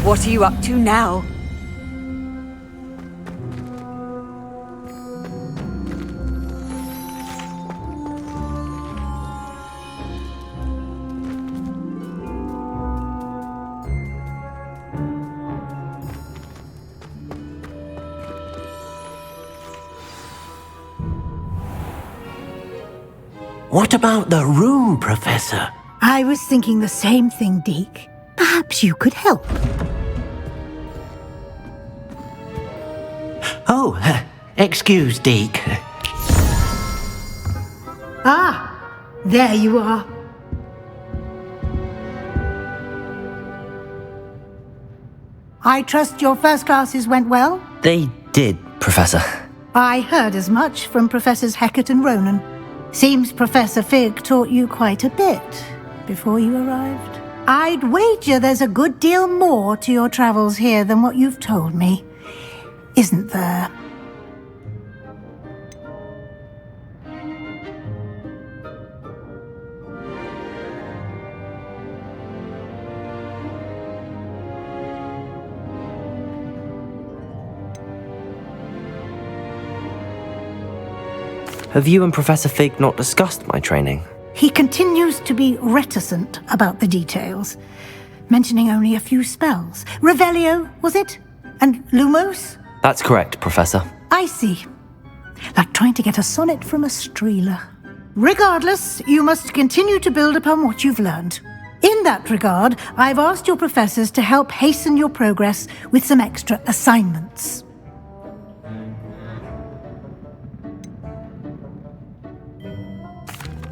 What are you up to now? What about the room, Professor? I was thinking the same thing, Deke. Perhaps you could help. Oh, excuse, Deke. Ah, there you are. I trust your first classes went well? They did, Professor. I heard as much from Professors Hecat and Ronan. Seems Professor Fig taught you quite a bit before you arrived. I'd wager there's a good deal more to your travels here than what you've told me, isn't there? Have you and Professor Fig not discussed my training? He continues to be reticent about the details, mentioning only a few spells. Revelio, was it? And Lumos? That's correct, Professor. I see. Like trying to get a sonnet from a streeler. Regardless, you must continue to build upon what you've learned. In that regard, I've asked your professors to help hasten your progress with some extra assignments.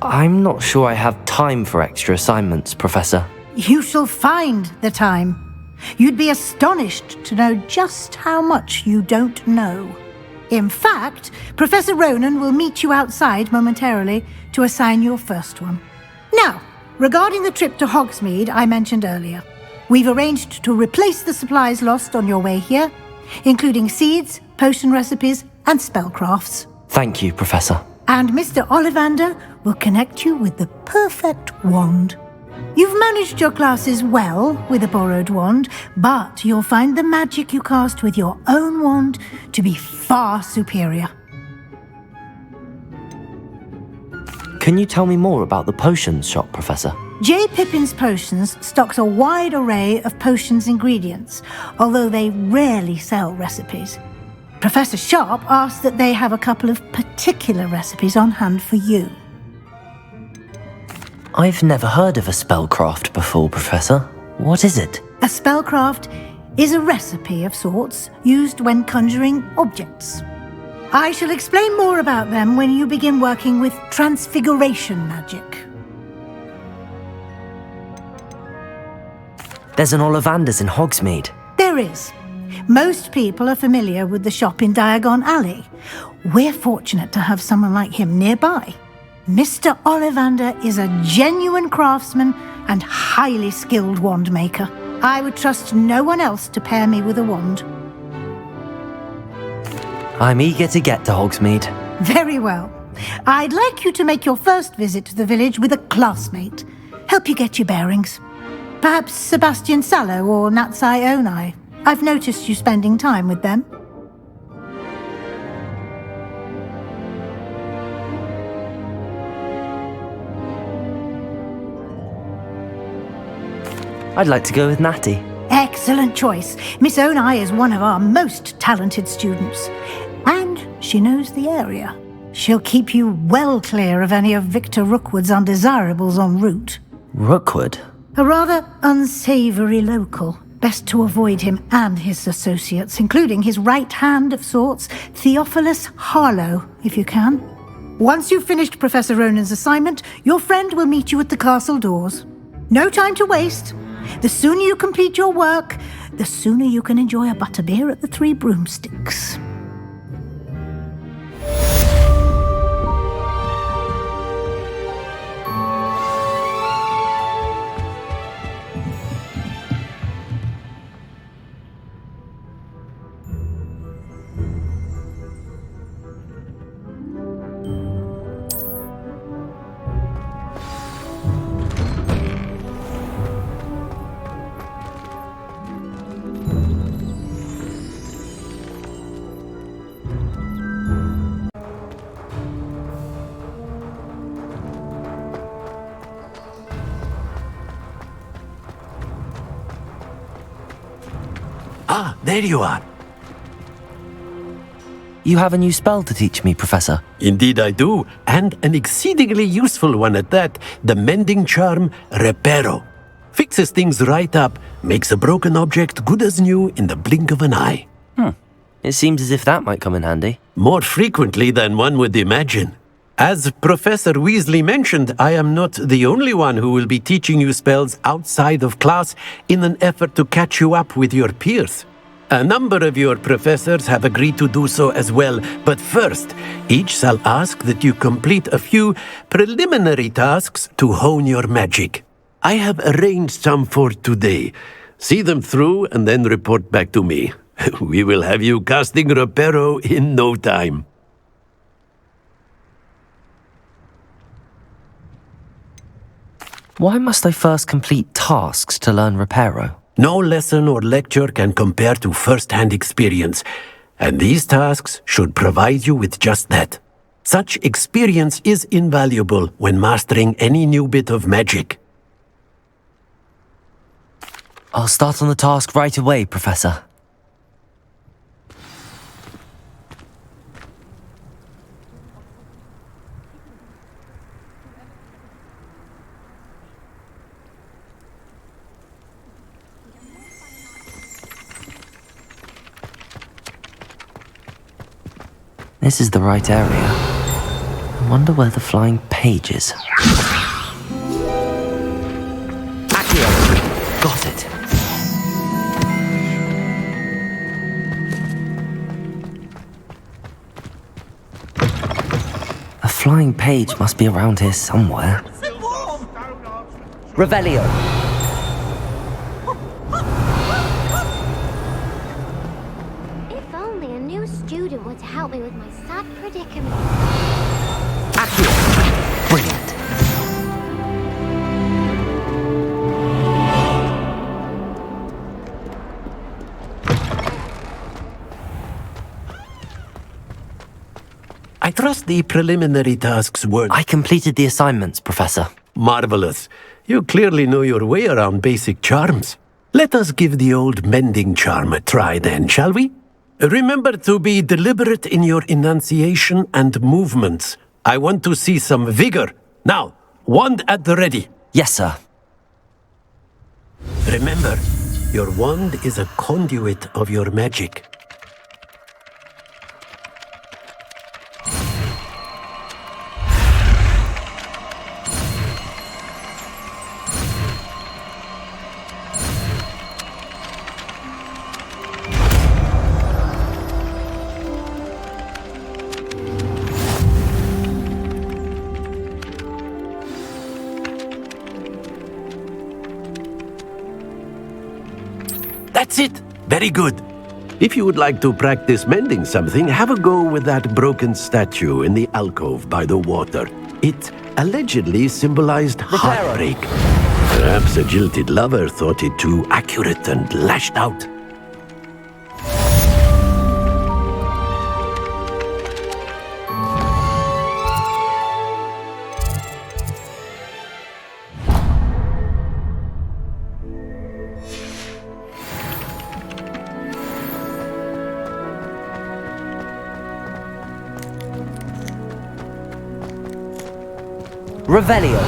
I'm not sure I have time for extra assignments, Professor. You shall find the time. You'd be astonished to know just how much you don't know. In fact, Professor Ronan will meet you outside momentarily to assign your first one. Now, regarding the trip to Hogsmeade I mentioned earlier, we've arranged to replace the supplies lost on your way here, including seeds, potion recipes, and spellcrafts. Thank you, Professor. And Mr. Ollivander will connect you with the perfect wand. You've managed your classes well with a borrowed wand, but you'll find the magic you cast with your own wand to be far superior. Can you tell me more about the potions shop, Professor? J. Pippin's Potions stocks a wide array of potions ingredients, although they rarely sell recipes. Professor Sharp asked that they have a couple of particular recipes on hand for you. I've never heard of a spellcraft before, Professor. What is it? A spellcraft is a recipe of sorts used when conjuring objects. I shall explain more about them when you begin working with transfiguration magic. There's an Ollivander's in Hogsmeade. There is. Most people are familiar with the shop in Diagon Alley. We're fortunate to have someone like him nearby. Mr. Ollivander is a genuine craftsman and highly skilled wand maker. I would trust no one else to pair me with a wand. I'm eager to get to Hogsmeade. Very well. I'd like you to make your first visit to the village with a classmate. Help you get your bearings. Perhaps Sebastian Sallow or Natsai Onai. I've noticed you spending time with them. I'd like to go with Natty. Excellent choice. Miss Onai is one of our most talented students. And she knows the area. She'll keep you well clear of any of Victor Rookwood's undesirables en route. Rookwood? A rather unsavoury local. Best to avoid him and his associates, including his right hand of sorts, Theophilus Harlow, if you can. Once you've finished Professor Ronan's assignment, your friend will meet you at the castle doors. No time to waste. The sooner you complete your work, the sooner you can enjoy a butterbeer at the Three Broomsticks. Ah, there you are. You have a new spell to teach me, Professor. Indeed I do, and an exceedingly useful one at that. The mending charm, Reparo. Fixes things right up, makes a broken object good as new in the blink of an eye. It seems as if that might come in handy. More frequently than one would imagine. As Professor Weasley mentioned, I am not the only one who will be teaching you spells outside of class in an effort to catch you up with your peers. A number of your professors have agreed to do so as well, but first, each shall ask that you complete a few preliminary tasks to hone your magic. I have arranged some for today. See them through and then report back to me. We will have you casting Reparo in no time. Why must I first complete tasks to learn Reparo? No lesson or lecture can compare to first-hand experience, and these tasks should provide you with just that. Such experience is invaluable when mastering any new bit of magic. I'll start on the task right away, Professor. This is the right area. I wonder where the flying page is. Accio! Got it. A flying page must be around here somewhere. Revelio! If only a new student would help me with my sad predicament. Accio! Brilliant. I trust the preliminary tasks were... I completed the assignments, Professor. Marvelous. You clearly know your way around basic charms. Let us give the old mending charm a try then, shall we? Remember to be deliberate in your enunciation and movements. I want to see some vigor. Now, wand at the ready. Yes, sir. Remember, your wand is a conduit of your magic. That's it. Very good. If you would like to practice mending something, have a go with that broken statue in the alcove by the water. It allegedly symbolized heartbreak. Perhaps a jilted lover thought it too accurate and lashed out. Revelio.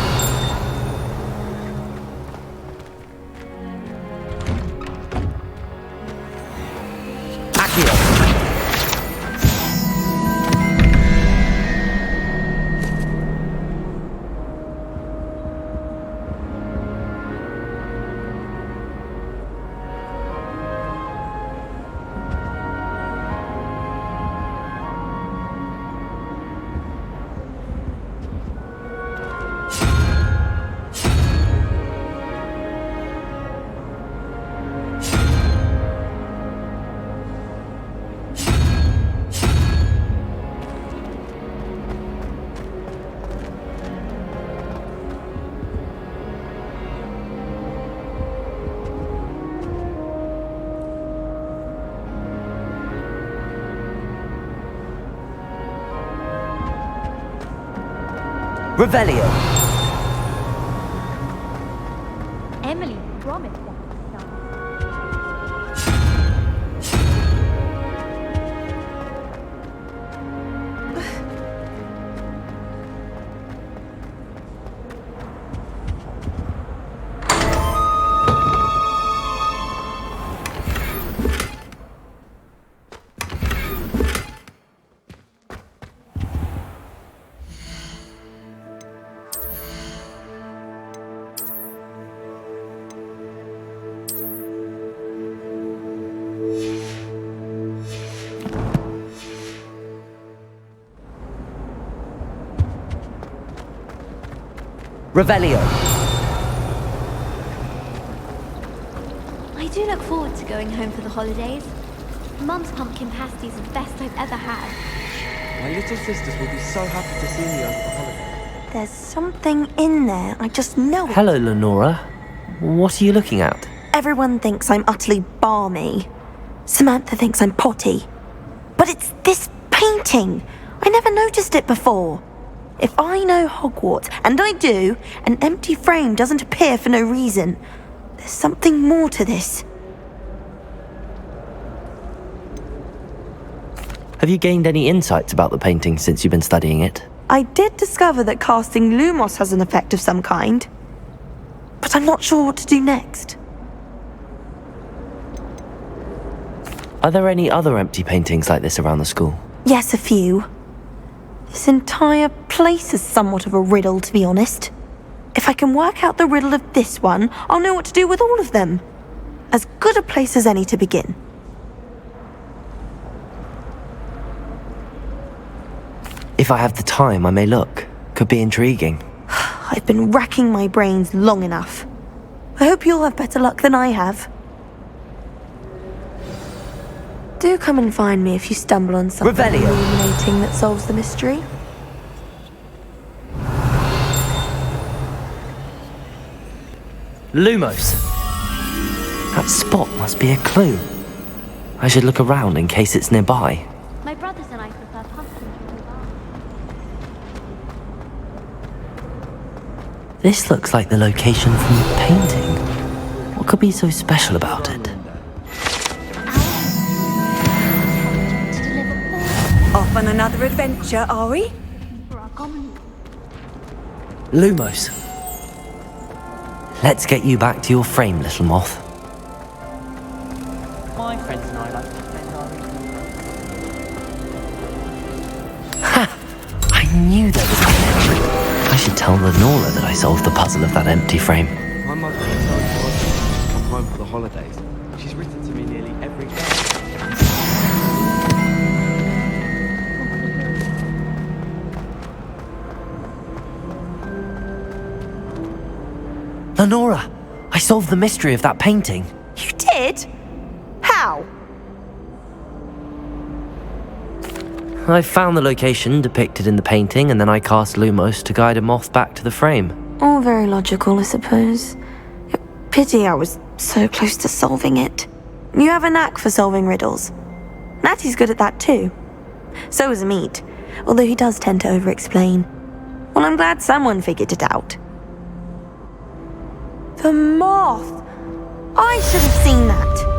Accio. Revelio. Emily promised that. Revelio. I do look forward to going home for the holidays. Mum's pumpkin pasties are the best I've ever had. My little sisters will be so happy to see me over the holidays. There's something in there, I just know it. Hello, Lenora. What are you looking at? Everyone thinks I'm utterly balmy. Samantha thinks I'm potty. But it's this painting. I never noticed it before. If I know Hogwarts, and I do, an empty frame doesn't appear for no reason. There's something more to this. Have you gained any insights about the painting since you've been studying it? I did discover that casting Lumos has an effect of some kind. But I'm not sure what to do next. Are there any other empty paintings like this around the school? Yes, a few. This entire place is somewhat of a riddle, to be honest. If I can work out the riddle of this one, I'll know what to do with all of them. As good a place as any to begin. If I have the time, I may look. Could be intriguing. I've been racking my brains long enough. I hope you'll have better luck than I have. Do come and find me if you stumble on something Revelio. illuminating that solves the mystery. Lumos. That spot must be a clue. I should look around in case it's nearby. My brothers and I prefer pumpkin over bar. This looks like the location from the painting. What could be so special about it? Off on another adventure, are we? Lumos. Let's get you back to your frame, little moth. My friends and I like to spend our Ha! I knew there was a connection. I should tell Lenora that I solved the puzzle of that empty frame. My mother will tell you why she's come home for the holidays. She's written to me nearly every day. Lenora, I solved the mystery of that painting. You did? How? I found the location depicted in the painting, and then I cast Lumos to guide a moth back to the frame. All very logical, I suppose. Pity I was so close to solving it. You have a knack for solving riddles. Natty's good at that too. So is Amit, although he does tend to over-explain. Well, I'm glad someone figured it out. The moth! I should have seen that!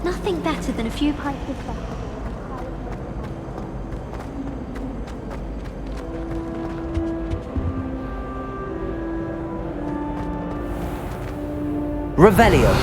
Nothing better than a few pints of vodka. Revelio.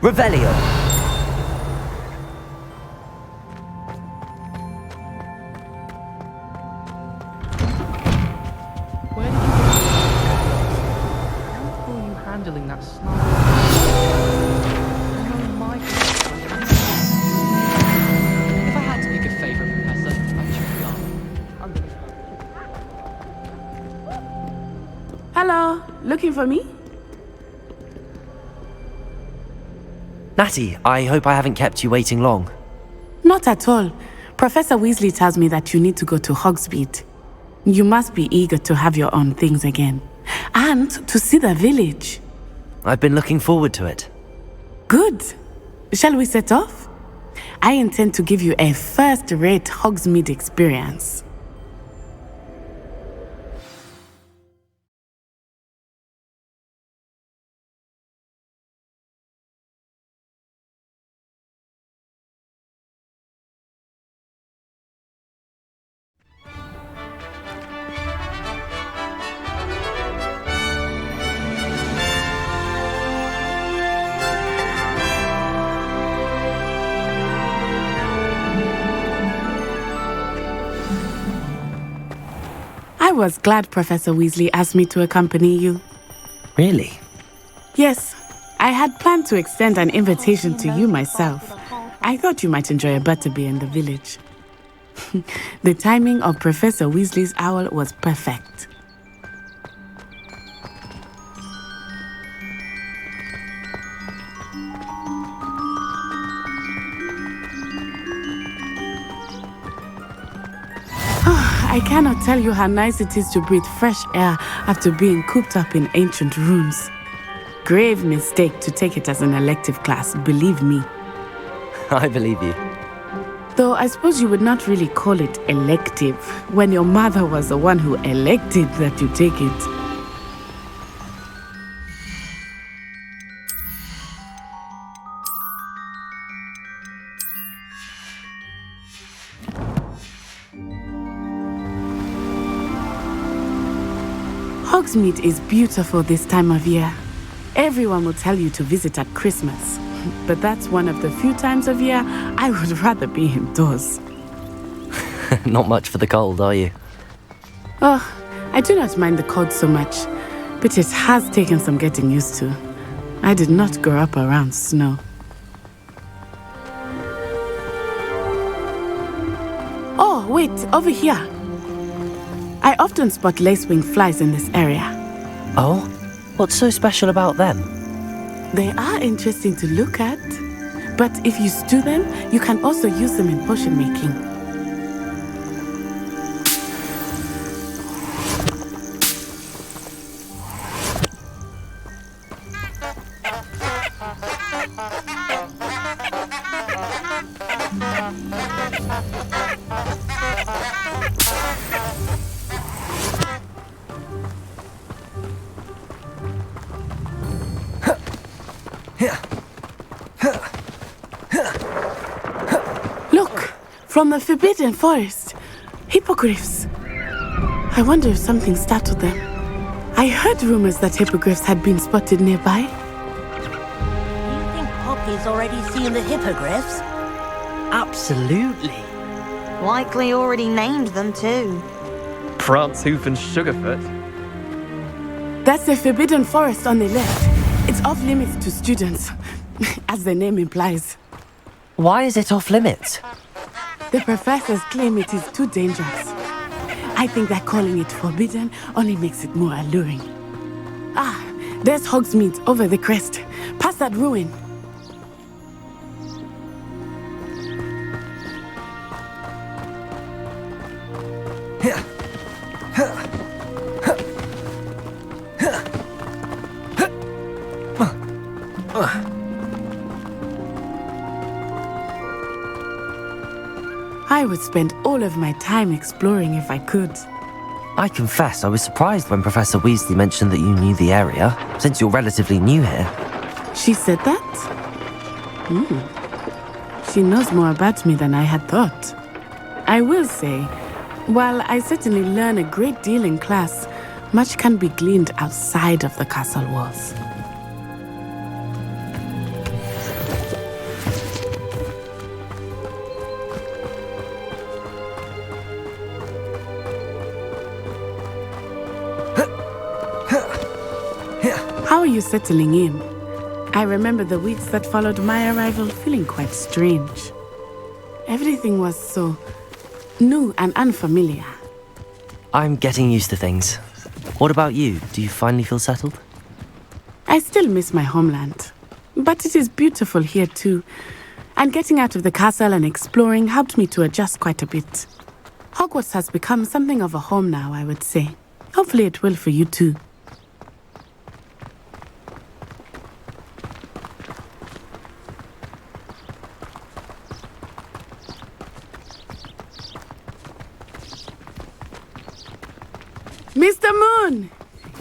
Revelio. Where did you go? How are you handling that sniper? If I had to pick a favourite professor, I'd choose Gunn. Hello, looking for me? Natty, I hope I haven't kept you waiting long. Not at all. Professor Weasley tells me that you need to go to Hogsmeade. You must be eager to have your own things again. And to see the village. I've been looking forward to it. Good. Shall we set off? I intend to give you a first-rate Hogsmeade experience. I was glad Professor Weasley asked me to accompany you. Really? Yes, I had planned to extend an invitation to you myself. I thought you might enjoy a butterbeer in the village. The timing of Professor Weasley's owl was perfect. I cannot tell you how nice it is to breathe fresh air after being cooped up in ancient rooms. Grave mistake to take it as an elective class, believe me. I believe you. Though I suppose you would not really call it elective when your mother was the one who elected that you take it. Hogsmeade is beautiful this time of year. Everyone will tell you to visit at Christmas, but that's one of the few times of year I would rather be indoors. Not much for the cold, are you? Oh, I do not mind the cold so much, but it has taken some getting used to. I did not grow up around snow. Oh, wait, over here. I often spot lacewing flies in this area. Oh? What's so special about them? They are interesting to look at, but if you stew them, you can also use them in potion making. Look, from the Forbidden Forest, hippogriffs. I wonder if something startled them. I heard rumors that hippogriffs had been spotted nearby. Do you think Poppy's already seen the hippogriffs? Absolutely. Likely already named them too. Prance, Hoof and Sugarfoot. That's the Forbidden Forest on the left. It's off limits to students, as the name implies. Why is it off limits? The professors claim it is too dangerous. I think that calling it forbidden only makes it more alluring. Ah, there's Hogsmeade over the crest. Past that ruin. I would spend all of my time exploring if I could. I confess I was surprised when Professor Weasley mentioned that you knew the area, since you're relatively new here. She said that? She knows more about me than I had thought. I will say, while I certainly learn a great deal in class, much can be gleaned outside of the castle walls. you settling in? I remember the weeks that followed my arrival feeling quite strange. Everything was so new and unfamiliar. I'm getting used to things. What about you? Do you finally feel settled? I still miss my homeland, but it is beautiful here too. And getting out of the castle and exploring helped me to adjust quite a bit. Hogwarts has become something of a home now, I would say. Hopefully it will for you too. Mr. Moon!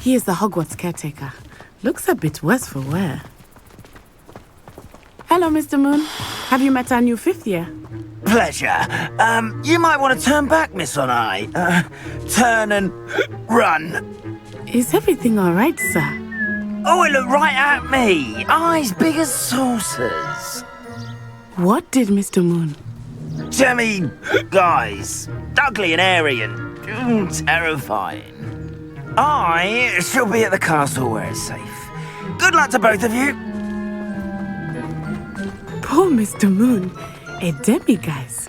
He is the Hogwarts caretaker. Looks a bit worse for wear. Hello, Mr. Moon. Have you met our new 5th year? Pleasure. You might want to turn back, Miss Onai. Turn and run. Is everything all right, sir? Oh, it looked right at me. Eyes big as saucers. What did Mr. Moon? Jemmy, guys. Ugly and airy and terrifying. I shall be at the castle where it's safe. Good luck to both of you. Poor Mr. Moon. A demiguise.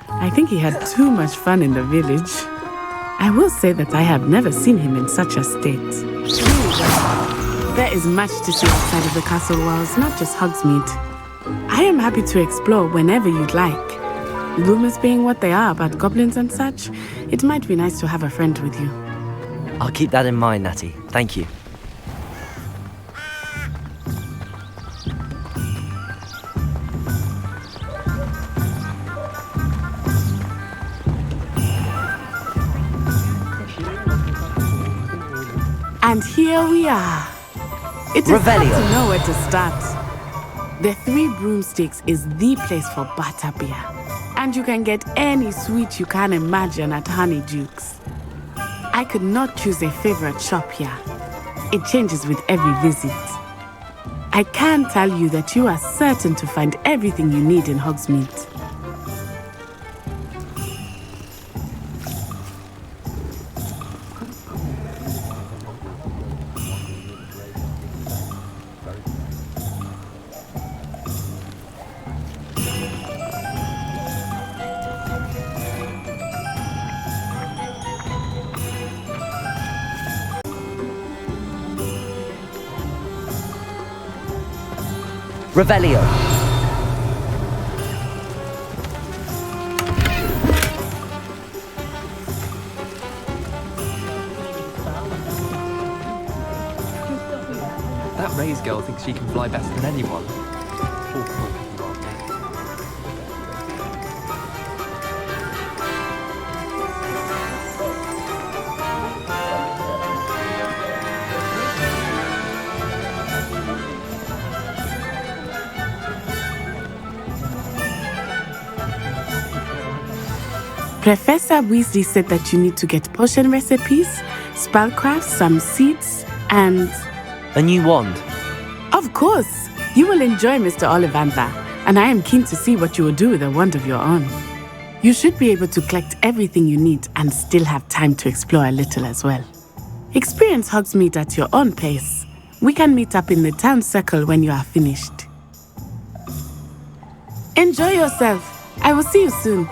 I think he had too much fun in the village. I will say that I have never seen him in such a state. There is much to see outside of the castle walls, not just Hogsmeade. I am happy to explore whenever you'd like. Rumors being what they are about goblins and such, it might be nice to have a friend with you. I'll keep that in mind, Natty. Thank you. And here we are. It is hard to know where to start. The 3 Broomsticks is the place for butterbeer. And you can get any sweet you can imagine at Honeyduke's. I could not choose a favorite shop here. It changes with every visit. I can tell you that you are certain to find everything you need in Hogsmeade. Revelio. That Ray's girl thinks she can fly better than anyone. Professor Weasley said that you need to get potion recipes, spellcraft, some seeds, and... a new wand. Of course! You will enjoy Mr. Ollivander, and I am keen to see what you will do with a wand of your own. You should be able to collect everything you need and still have time to explore a little as well. Experience Hogsmeade at your own pace. We can meet up in the town circle when you are finished. Enjoy yourself. I will see you soon.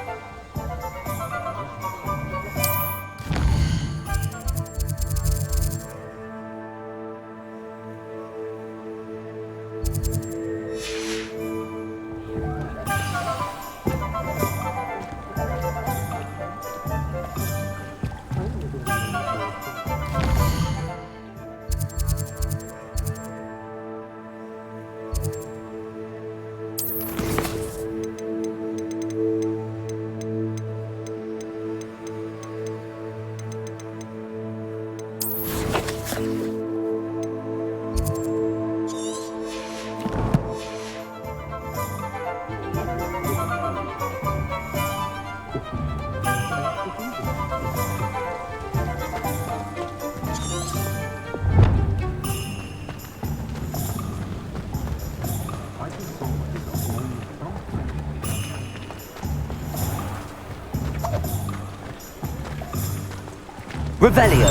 Revelio.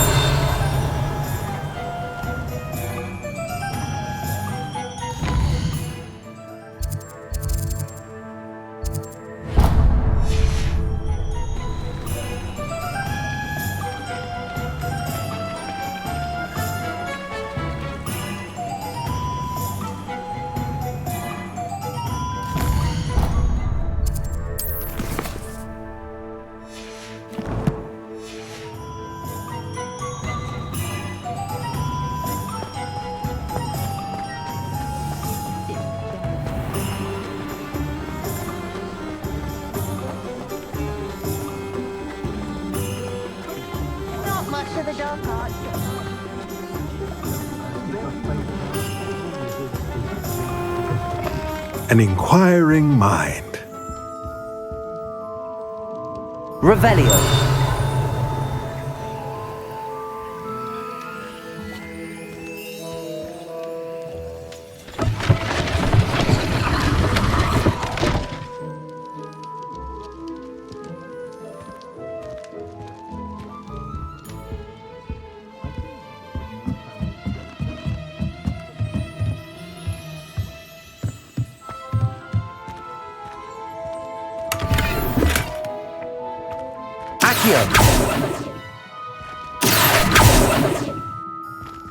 to the dark arts. An inquiring mind. Revelio.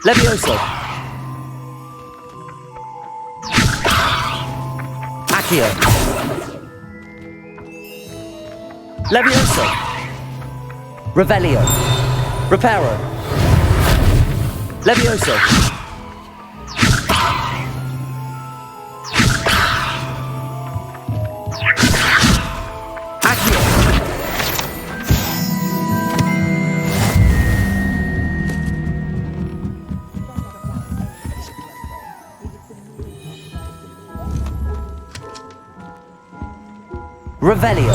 Levioso. Accio. Levioso. Revelio. Reparo. Levioso. Revelio.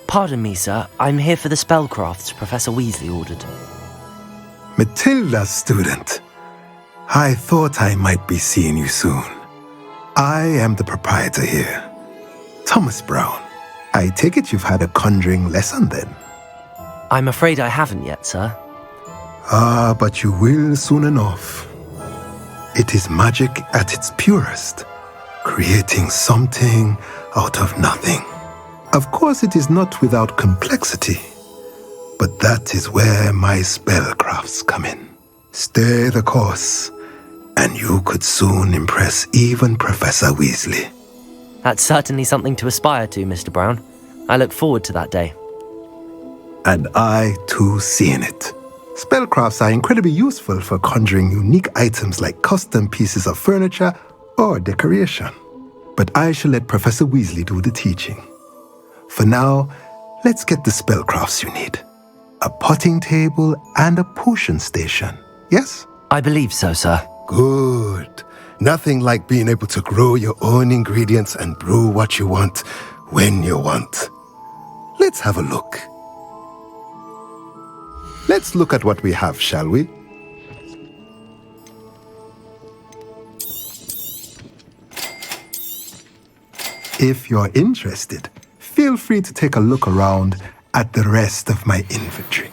Pardon me, sir. I'm here for the spellcrafts Professor Weasley ordered. Matilda's student. I thought I might be seeing you soon. I am the proprietor here, Thomas Brown. I take it you've had a conjuring lesson then? I'm afraid I haven't yet, sir. Ah, but you will soon enough. It is magic at its purest, creating something out of nothing. Of course, it is not without complexity, but that is where my spellcrafts come in. Stay the course, and you could soon impress even Professor Weasley. That's certainly something to aspire to, Mr. Brown. I look forward to that day. And I, too, seeing it. Spellcrafts are incredibly useful for conjuring unique items like custom pieces of furniture or decoration. But I shall let Professor Weasley do the teaching. For now, let's get the spellcrafts you need. A potting table and a potion station, yes? I believe so, sir. Good. Nothing like being able to grow your own ingredients and brew what you want, when you want. Let's have a look. Let's look at what we have, shall we? If you're interested, feel free to take a look around at the rest of my inventory.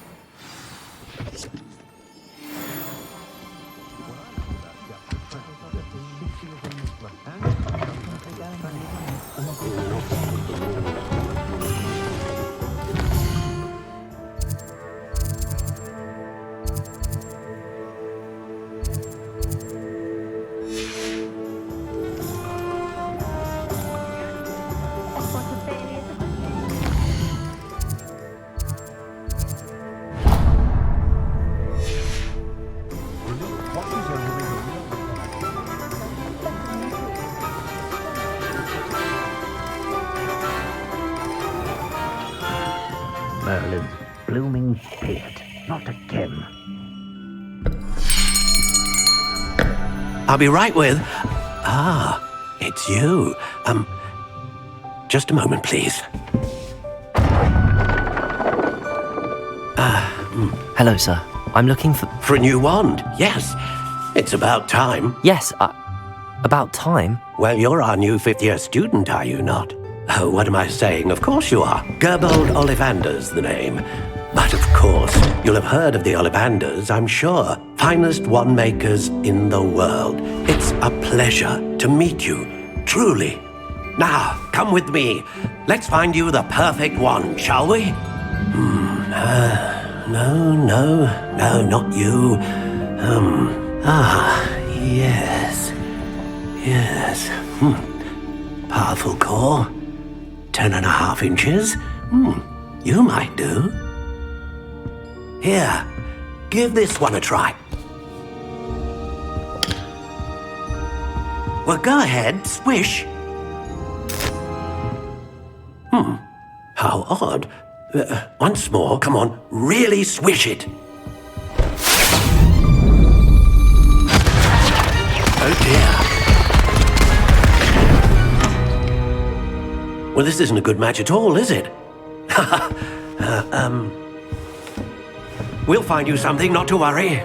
Merlin's blooming beard, not again. I'll be right with... Ah, it's you. Just a moment, please. Hello, sir. I'm looking for... For a new wand, yes. It's about time. Yes, about time? Well, you're our new fifth-year student, are you not? Oh, what am I saying? Of course you are. Gerbold Ollivander's the name. But of course, you'll have heard of the Ollivanders, I'm sure. Finest wand makers in the world. It's a pleasure to meet you, truly. Now, come with me. Let's find you the perfect wand, shall we? No, not you. Yes. Powerful core. 10.5 inches. You might do. Here, Give this one a try. Well, go ahead, swish. How odd. Once more, come on, really swish it. Oh dear. Well, this isn't a good match at all, is it? We'll find you something, not to worry.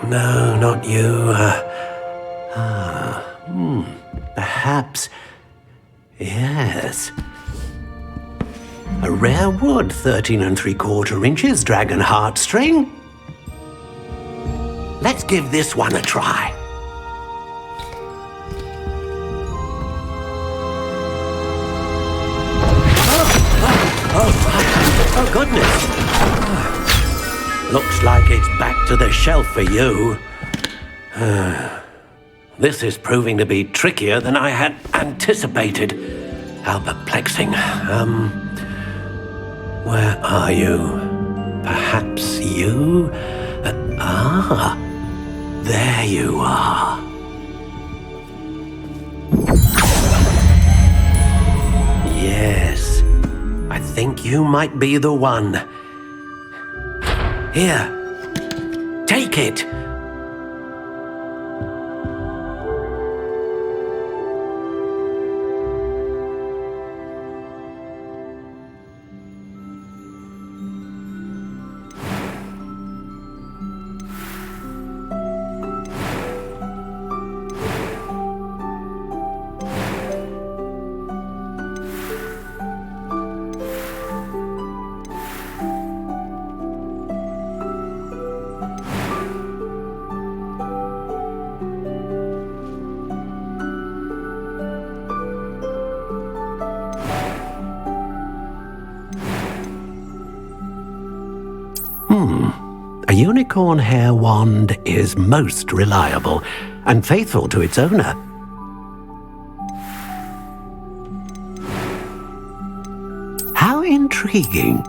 No, not you. Perhaps. Yes. A rare wood, 13 3/4 inches, dragon heartstring. Let's give this one a try. Oh, goodness. Looks like it's back to the shelf for you. This is proving to be trickier than I had anticipated. How perplexing. Where are you? Perhaps you? There you are. Yes, I think you might be the one. Here, take it. A unicorn hair wand is most reliable and faithful to its owner. How intriguing.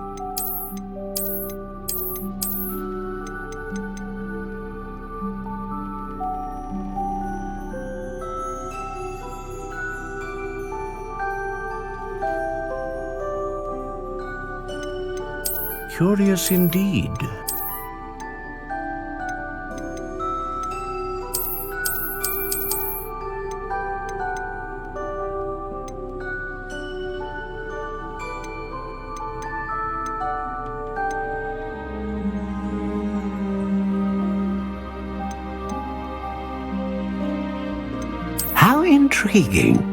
Curious indeed. How intriguing.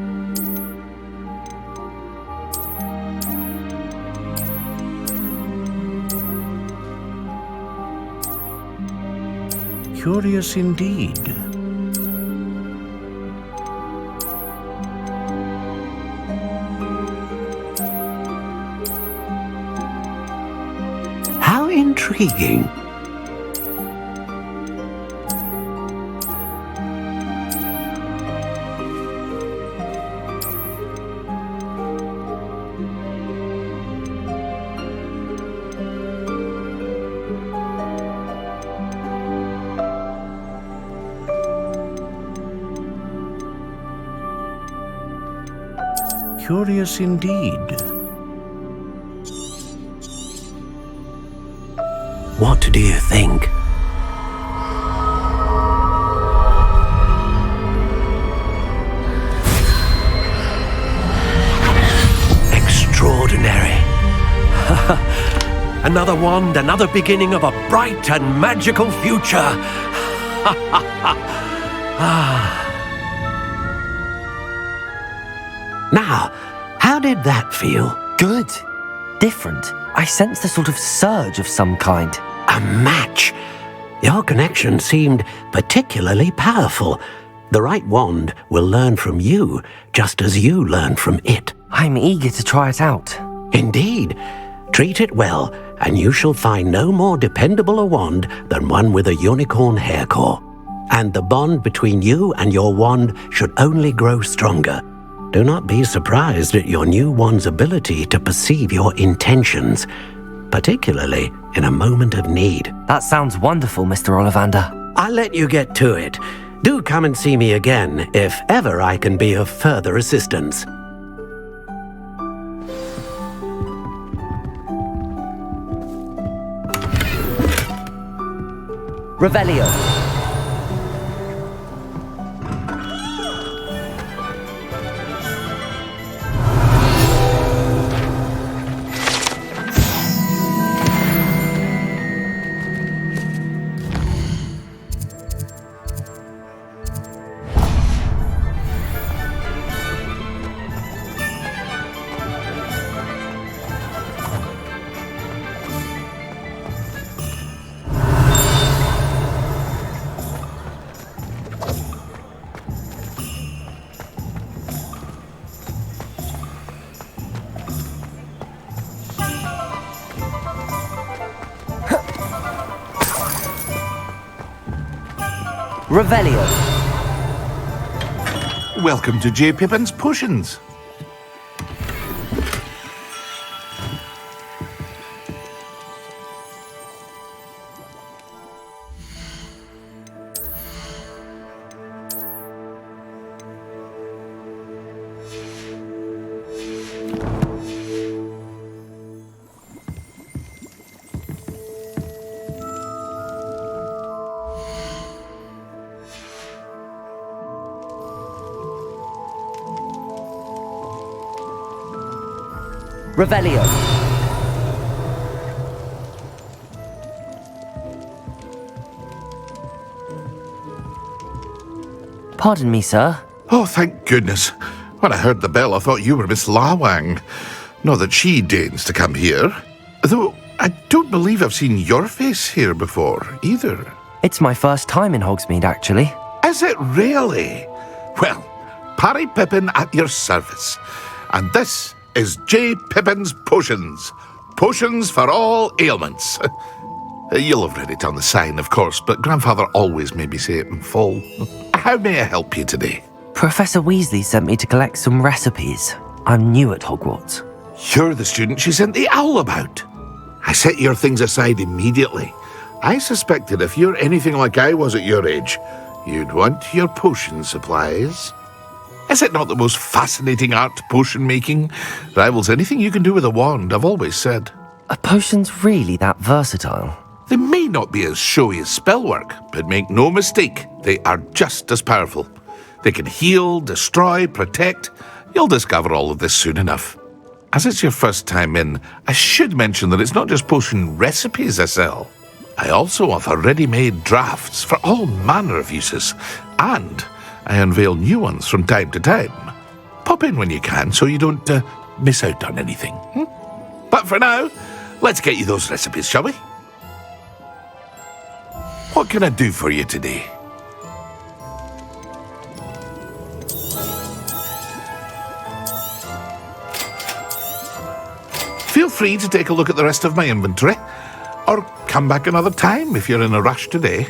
Curious indeed. How intriguing. Curious indeed. What do you think? Extraordinary. Another wand, another beginning of a bright and magical future. Now, how did that feel? Good. Different. I sensed a sort of surge of some kind. A match. Your connection seemed particularly powerful. The right wand will learn from you, just as you learn from it. I'm eager to try it out. Indeed. Treat it well, and you shall find no more dependable a wand than one with a unicorn hair core. And the bond between you and your wand should only grow stronger. Do not be surprised at your new wand's ability to perceive your intentions. particularly in a moment of need. That sounds wonderful, Mr. Ollivander. I'll let you get to it. Do come and see me again if ever I can be of further assistance. Revelio. Revelio. Welcome to J. Pippin's Potions. Revelio. Pardon me, sir. Oh, thank goodness. When I heard the bell, I thought you were Miss Lawang. Not that she deigns to come here. Though I don't believe I've seen your face here before, either. It's my first time in Hogsmeade, actually. Is it really? Well, Parry Pippin at your service. And this is J. Pippin's Potions. Potions for all ailments. You'll have read it on the sign, of course, but Grandfather always made me say it in full. How may I help you today? Professor Weasley sent me to collect some recipes. I'm new at Hogwarts. You're the student she sent the owl about. I set your things aside immediately. I suspected if you're anything like I was at your age, you'd want your potion supplies. Is it not the most fascinating art, potion making? Rivals anything you can do with a wand, I've always said. Are potions really that versatile? They may not be as showy as spellwork, but make no mistake, they are just as powerful. They can heal, destroy, protect. You'll discover all of this soon enough. As it's your first time in, I should mention that it's not just potion recipes I sell. I also offer ready-made drafts for all manner of uses, and I unveil new ones from time to time. Pop in when you can so you don't miss out on anything. But for now, let's get you those recipes, shall we? What can I do for you today? Feel free to take a look at the rest of my inventory, or come back another time if you're in a rush today.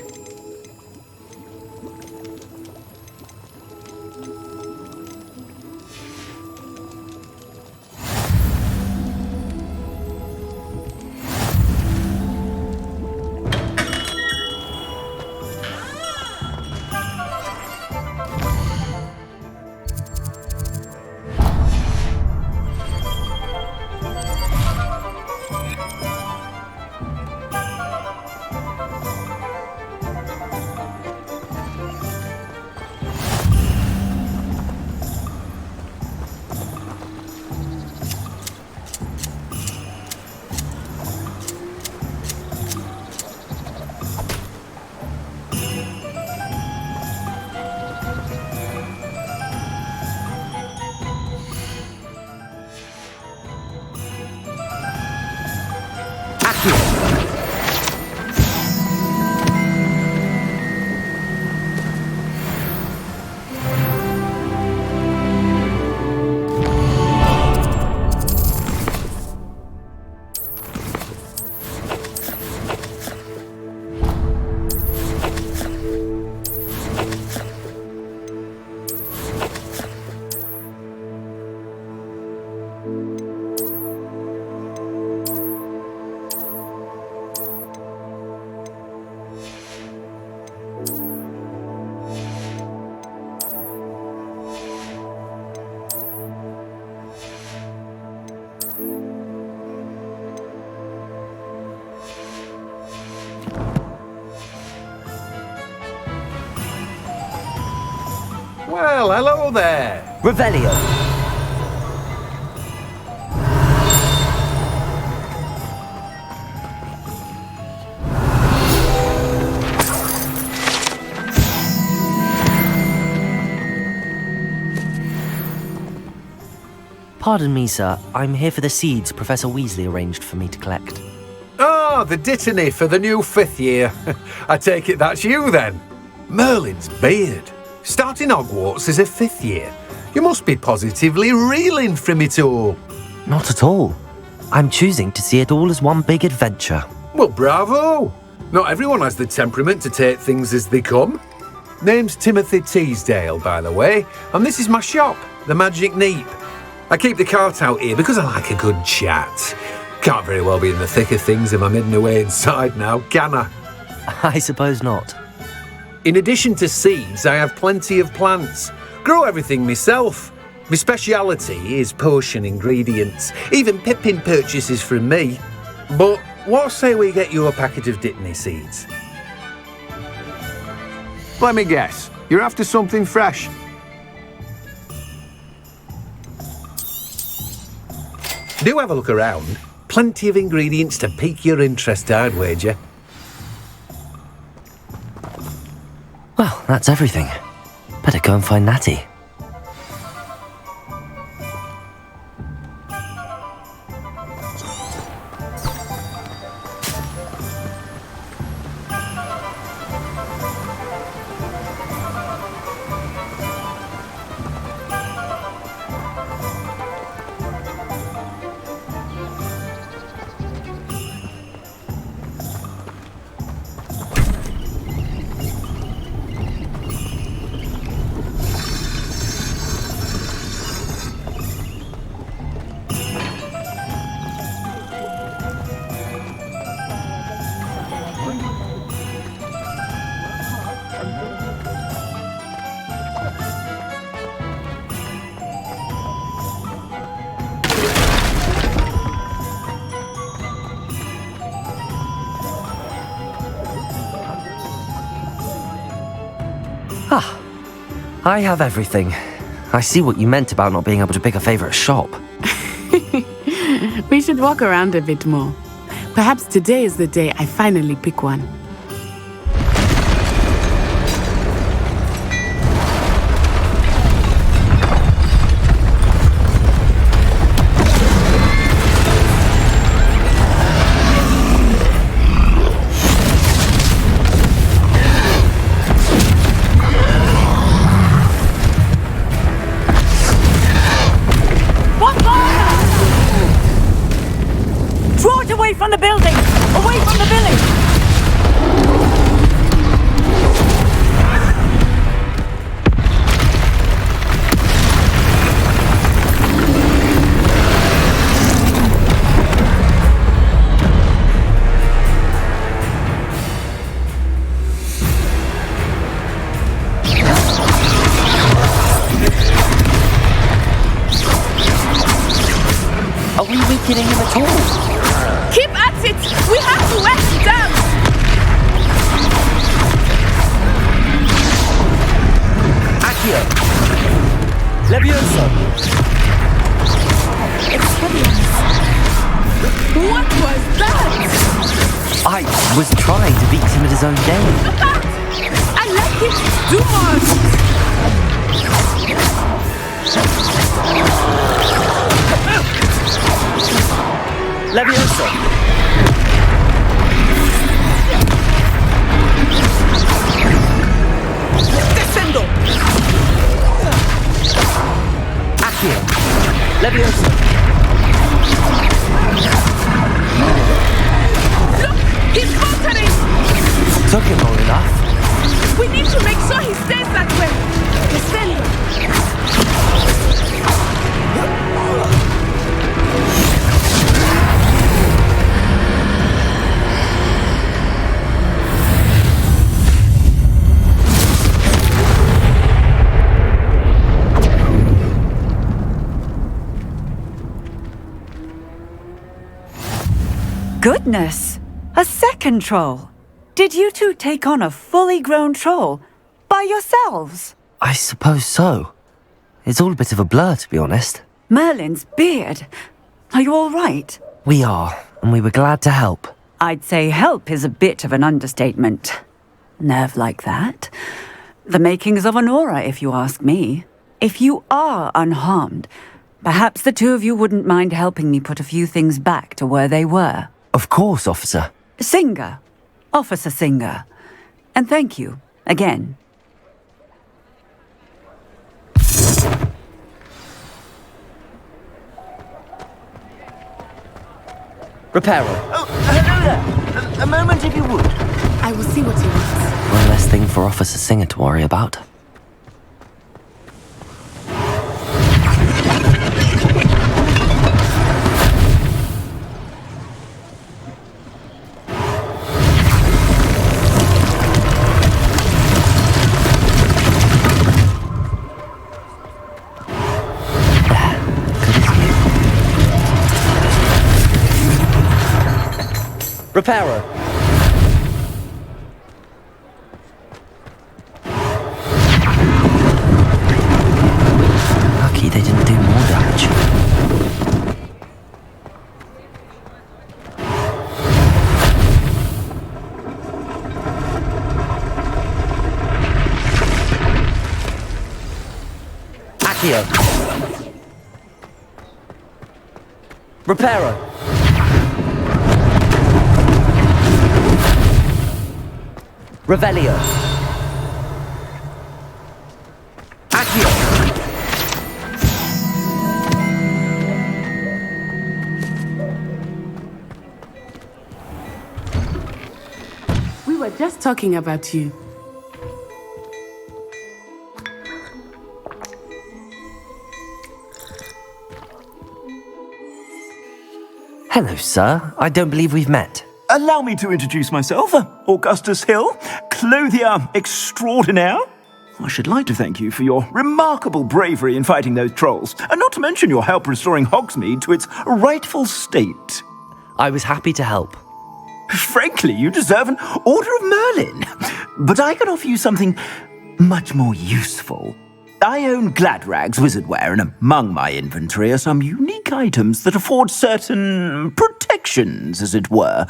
Well, hello there. Revelio. Pardon me, sir. I'm here for the seeds Professor Weasley arranged for me to collect. Oh, the dittany for the new 5th year. I take it that's you then. Merlin's beard. Starting Hogwarts as a 5th year. You must be positively reeling from it all. Not at all. I'm choosing to see it all as one big adventure. Well, bravo. Not everyone has the temperament to take things as they come. Name's Timothy Teasdale, by the way, and this is my shop, the Magic Neep. I keep the cart out here because I like a good chat. Can't very well be in the thick of things if I'm hidden away inside now, can I? I suppose not. In addition to seeds, I have plenty of plants. Grow everything myself. My speciality is potion ingredients. Even Pippin purchases from me. But what say we get you a packet of Dittany seeds? Let me guess. You're after something fresh. Do have a look around. Plenty of ingredients to pique your interest, I'd wager. Well, that's everything. Better go and find Natty. Ah, I have everything. I see what you meant about not being able to pick a favourite shop. We should walk around a bit more. Perhaps today is the day I finally pick one. Away from the building! Away from the village! Are we weakening him at all? Keep at it! We have to wear it down! Accio! Levioso! It's heavy. What was that? I was trying to beat him at his own game. I let him do more! Levioso! Descendo! Accio! Levioso! Look! He's faltering! Took him long enough. We need to make sure he stays that way! Descendo! Goodness! A second troll! Did you two take on a fully grown troll by yourselves? I suppose so. It's all a bit of a blur, to be honest. Merlin's beard. Are you all right? We are, and we were glad to help. I'd say help is a bit of an understatement. Nerve like that. The makings of an aura, if you ask me. If you are unharmed, perhaps the two of you wouldn't mind helping me put a few things back to where they were. Of course, officer. Singer. Officer Singer. And thank you, again. Reparo. Oh, hello there. A moment if you would. I will see what he wants. One less thing for Officer Singer to worry about. Reparo. Lucky they didn't do more damage. Accio. Reparo. Revelio. Accio. We were just talking about you. Hello, sir. I don't believe we've met. Allow me to introduce myself, Augustus Hill, clothier extraordinaire. I should like to thank you for your remarkable bravery in fighting those trolls, and not to mention your help restoring Hogsmeade to its rightful state. I was happy to help. Frankly, you deserve an Order of Merlin, but I can offer you something much more useful. I own Gladrag's wizardware, and among my inventory are some unique items that afford certain protections, as it were.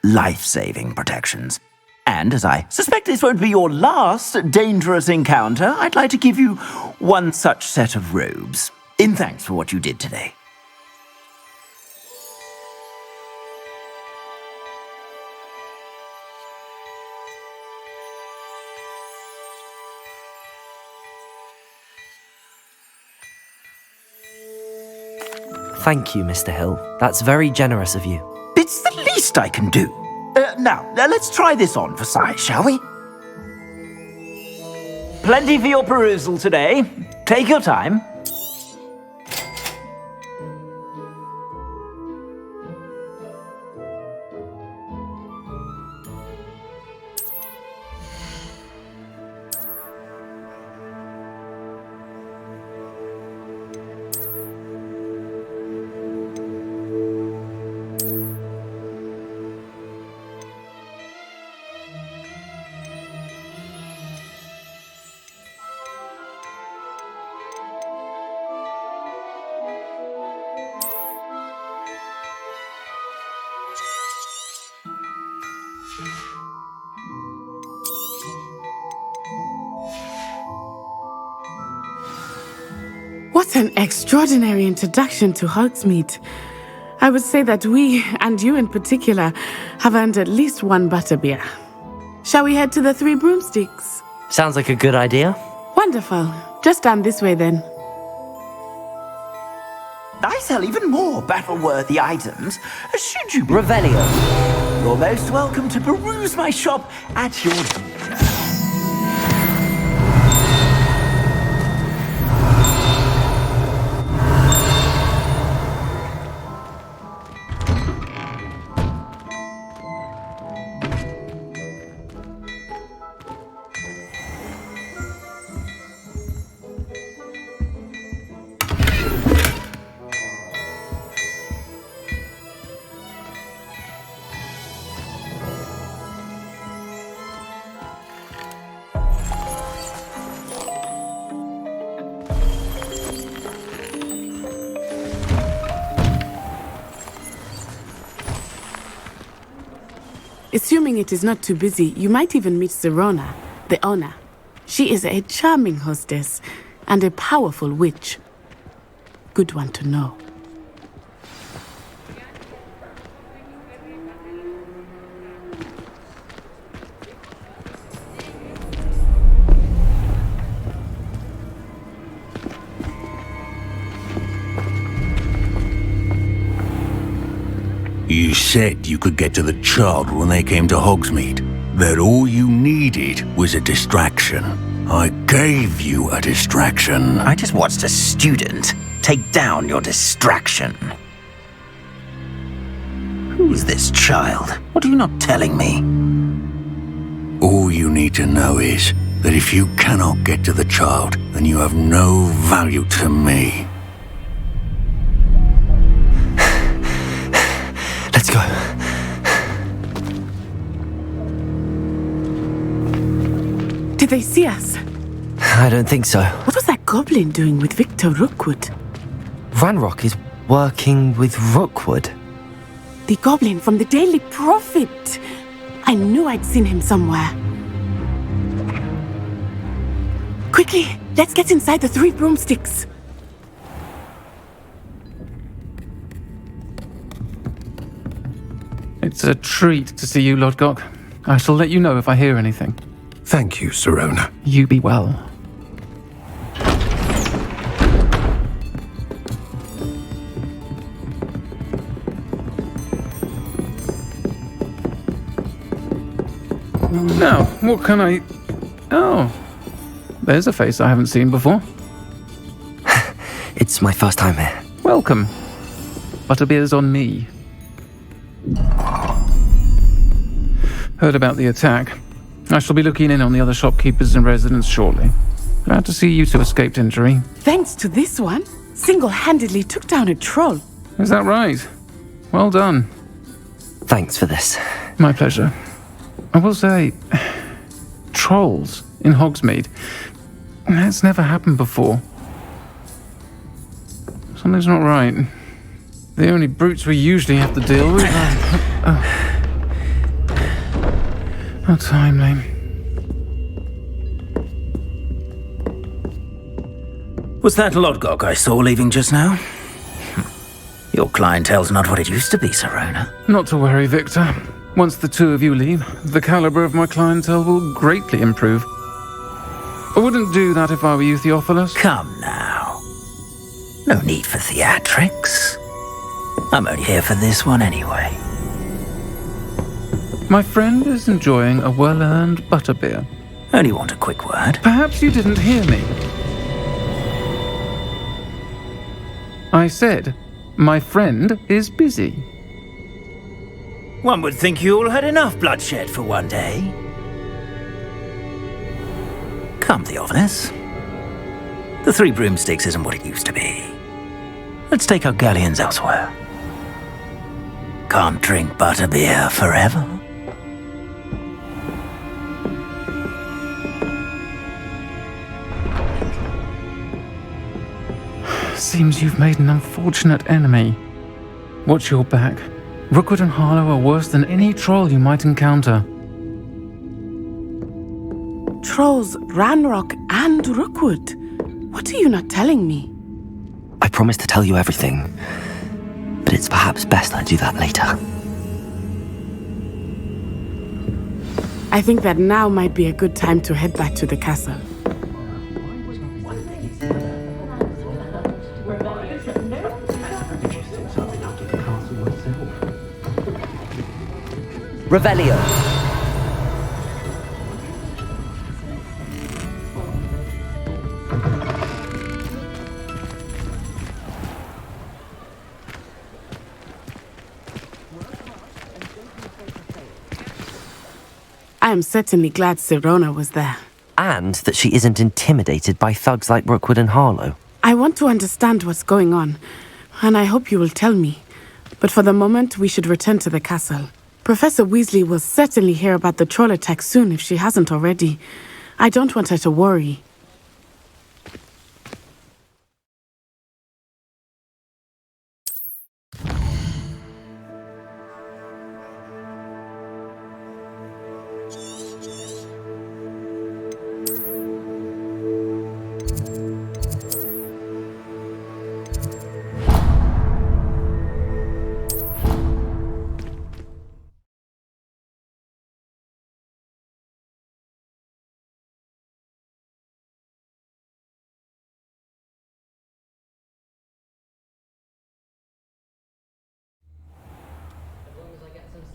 Life-saving protections. And as I suspect this won't be your last dangerous encounter, I'd like to give you one such set of robes, in thanks for what you did today. Thank you, Mr. Hill. That's very generous of you. It's the least I can do. Now, let's try this on for size, shall we? Plenty for your perusal today. Take your time. What an extraordinary introduction to Hogsmeade. I would say that we, and you in particular, have earned at least one butterbeer. Shall we head to the Three Broomsticks? Sounds like a good idea. Wonderful. Just down this way then. I sell even more battle-worthy items. Should you be Revelio? You're most welcome to peruse my shop at your leisure. Assuming it is not too busy, you might even meet Sirona, the owner. She is a charming hostess and a powerful witch. Good one to know. You said you could get to the child when they came to Hogsmeade. That all you needed was a distraction. I gave you a distraction. I just watched a student take down your distraction. Who's this child? What are you not telling me? All you need to know is that if you cannot get to the child, then you have no value to me. Let's go. Did they see us? I don't think so. What was that goblin doing with Victor Rookwood? Ranrock is working with Rookwood. The goblin from the Daily Prophet. I knew I'd seen him somewhere. Quickly, let's get inside the 3 broomsticks. It's a treat to see you, Lodgok. I shall let you know if I hear anything. Thank you, Sirona. You be well. Now, what can I... Oh, there's a face I haven't seen before. It's my first time here. Welcome. Butterbeer's on me. Heard about the attack. I shall be looking in on the other shopkeepers and residents shortly. Glad to see you two escaped injury. Thanks to this one, single-handedly took down a troll. Is that right? Well done. Thanks for this. My pleasure. I will say, trolls in Hogsmeade. That's never happened before. Something's not right. The only brutes we usually have to deal with are... How timely. Was that Lodgok I saw leaving just now? Your clientele's not what it used to be, Sirona. Not to worry, Victor. Once the two of you leave, the caliber of my clientele will greatly improve. I wouldn't do that if I were you, Theophilus. Come now. No need for theatrics. I'm only here for this one anyway. My friend is enjoying a well-earned butterbeer. Only want a quick word. Perhaps you didn't hear me. I said, my friend is busy. One would think you all had enough bloodshed for one day. Come, Theophilus. The 3 broomsticks isn't what it used to be. Let's take our galleons elsewhere. Can't drink butterbeer forever. Seems you've made an unfortunate enemy. Watch your back. Rookwood and Harlow are worse than any troll you might encounter. Trolls, Ranrock, and Rookwood. What are you not telling me? I promise to tell you everything, but it's perhaps best I do that later. I think that now might be a good time to head back to the castle. Revelio. I am certainly glad Sirona was there. And that she isn't intimidated by thugs like Rookwood and Harlow. I want to understand what's going on, and I hope you will tell me. But for the moment, we should return to the castle. Professor Weasley will certainly hear about the troll attack soon if she hasn't already. I don't want her to worry.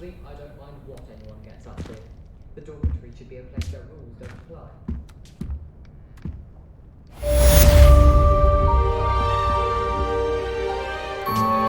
Honestly, I don't mind what anyone gets up to. The dormitory should be a place where rules don't apply.